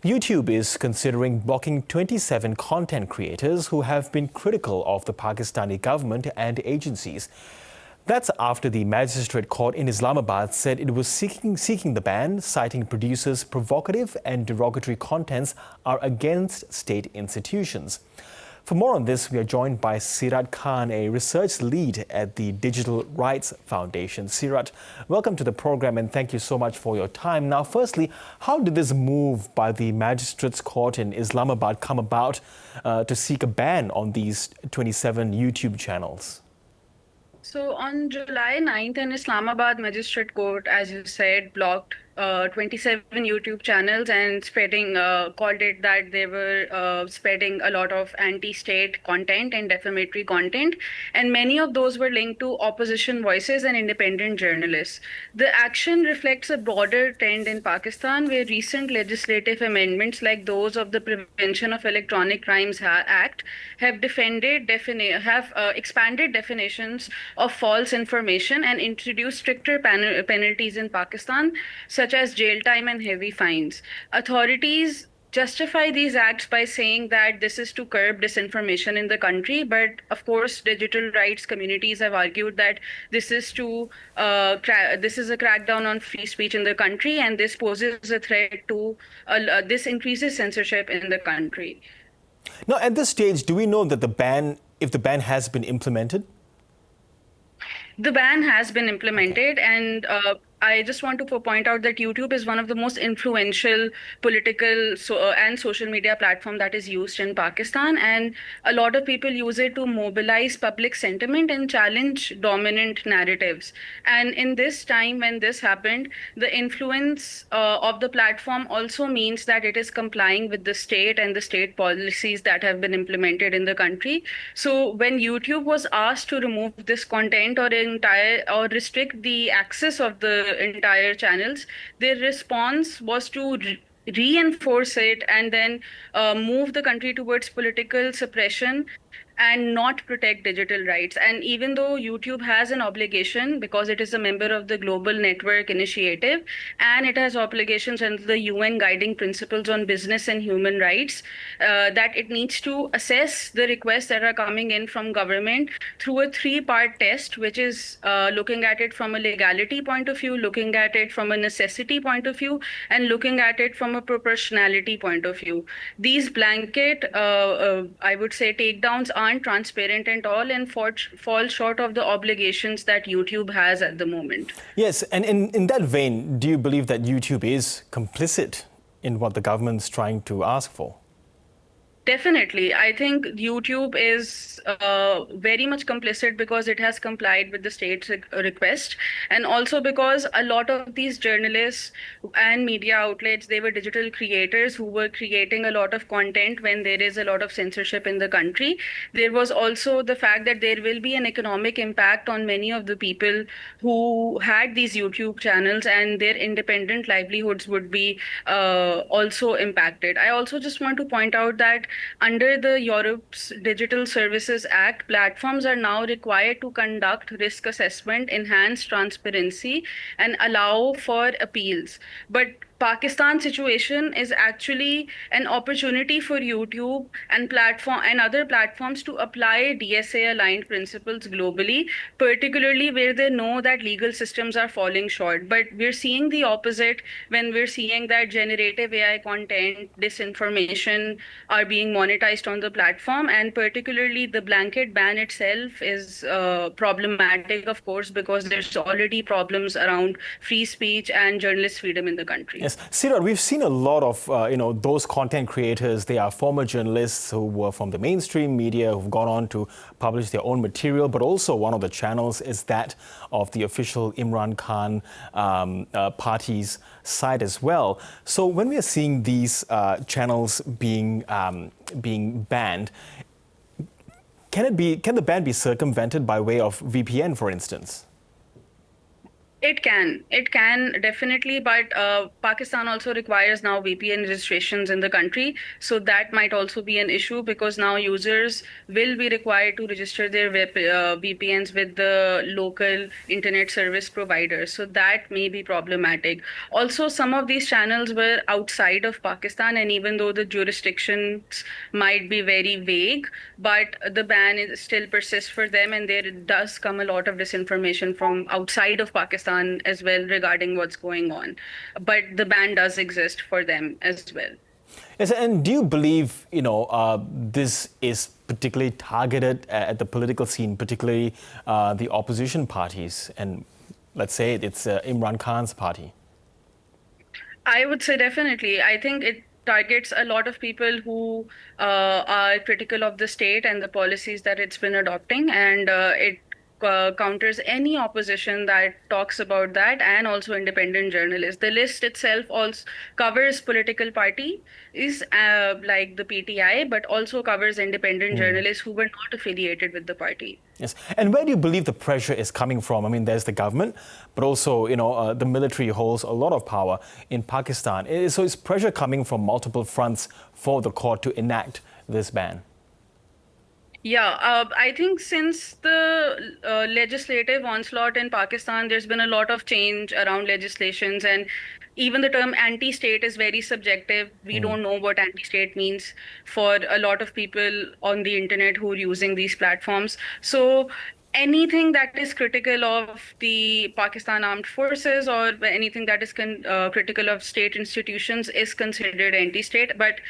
YouTube is considering blocking 27 content creators who have been critical of the Pakistani government and agencies. That's after the magistrate court in Islamabad said it was seeking the ban, citing producers' provocative and derogatory contents are against state institutions. For more on this, we are joined by Sirat Khan, a research lead at the Digital Rights Foundation. Sirat, welcome to the program and thank you so much for your time. Now, firstly, how did this move by the Magistrates Court in Islamabad come about to seek a ban on these 27 YouTube channels? So on July 9th, an Islamabad Magistrate Court, as you said, blocked 27 YouTube channels and called it that they were spreading a lot of anti-state content and defamatory content. And many of those were linked to opposition voices and independent journalists. The action reflects a broader trend in Pakistan where recent legislative amendments like those of the Prevention of Electronic Crimes Act have expanded definitions of false information and introduced stricter penalties in Pakistan, such as jail time and heavy fines. Authorities justify these acts by saying that this is to curb disinformation in the country, but of course digital rights communities have argued that this is a crackdown on free speech in the country, and this poses a threat to this increases censorship in the country. Now, at this stage, do we know that if the ban has been implemented? The ban has been implemented, and I just want to point out that YouTube is one of the most influential political and social media platform that is used in Pakistan, and a lot of people use it to mobilize public sentiment and challenge dominant narratives. And in this time when this happened, the influence of the platform also means that it is complying with the state and the state policies that have been implemented in the country. So when YouTube was asked to remove this content or restrict the access of the entire channels, their response was to reinforce it and then move the country towards political suppression and not protect digital rights. And even though YouTube has an obligation, because it is a member of the Global Network Initiative, and it has obligations under the UN Guiding Principles on Business and Human Rights, that it needs to assess the requests that are coming in from government through a three-part test, which is looking at it from a legality point of view, looking at it from a necessity point of view, and looking at it from a proportionality point of view. These blanket, I would say, takedowns aren't transparent at all and fall short of the obligations that YouTube has at the moment. Yes, and in that vein, do you believe that YouTube is complicit in what the government's trying to ask for? Definitely. I think YouTube is very much complicit because it has complied with the state's request, and also because a lot of these journalists and media outlets, they were digital creators who were creating a lot of content when there is a lot of censorship in the country. There was also the fact that there will be an economic impact on many of the people who had these YouTube channels, and their independent livelihoods would be also impacted. I also just want to point out that under the Europe's Digital Services Act, platforms are now required to conduct risk assessment, enhance transparency, and allow for appeals. But Pakistan's situation is actually an opportunity for YouTube and other platforms to apply DSA-aligned principles globally, particularly where they know that legal systems are falling short. But we're seeing the opposite when we're seeing that generative AI content, disinformation are being monetized on the platform, and particularly the blanket ban itself is problematic, of course, because there's already problems around free speech and journalist freedom in the country. Yes, Sirat, we've seen a lot of those content creators. They are former journalists who were from the mainstream media who've gone on to publish their own material, but also one of the channels is that of the official Imran Khan party's site as well. So when we are seeing these channels being banned, can the ban be circumvented by way of VPN, for instance? It can definitely, but Pakistan also requires now VPN registrations in the country. So that might also be an issue because now users will be required to register their VPNs with the local internet service providers. So that may be problematic. Also, some of these channels were outside of Pakistan, and even though the jurisdictions might be very vague, but the ban is still persists for them, and there does come a lot of disinformation from outside of Pakistan as well regarding what's going on. But the ban does exist for them as well. Yes, and do you believe, this is particularly targeted at the political scene, particularly the opposition parties, and let's say it's Imran Khan's party? I would say definitely. I think it targets a lot of people who are critical of the state and the policies that it's been adopting, and it counters any opposition that talks about that, and also independent journalists. The list itself also covers political parties like the PTI, but also covers independent journalists who were not affiliated with the party. Yes. And where do you believe the pressure is coming from? I mean, there's the government, but also, the military holds a lot of power in Pakistan. So is pressure coming from multiple fronts for the court to enact this ban? Yeah, I think since the legislative onslaught in Pakistan, there's been a lot of change around legislations, and even the term anti-state is very subjective. We don't know what anti-state means for a lot of people on the internet who are using these platforms. So anything that is critical of the Pakistan Armed Forces or anything that is critical of state institutions is considered anti-state. But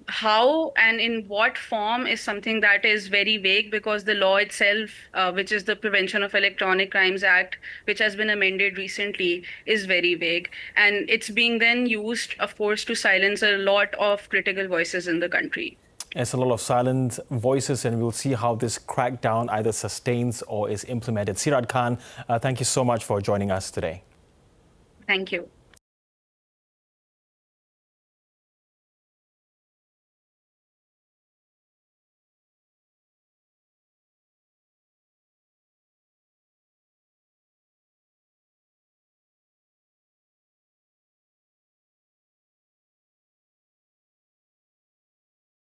how and in what form is something that is very vague because the law itself, which is the Prevention of Electronic Crimes Act, which has been amended recently, is very vague. And it's being then used, of course, to silence a lot of critical voices in the country. There's a lot of silent voices, and we'll see how this crackdown either sustains or is implemented. Siraj Khan, thank you so much for joining us today. Thank you.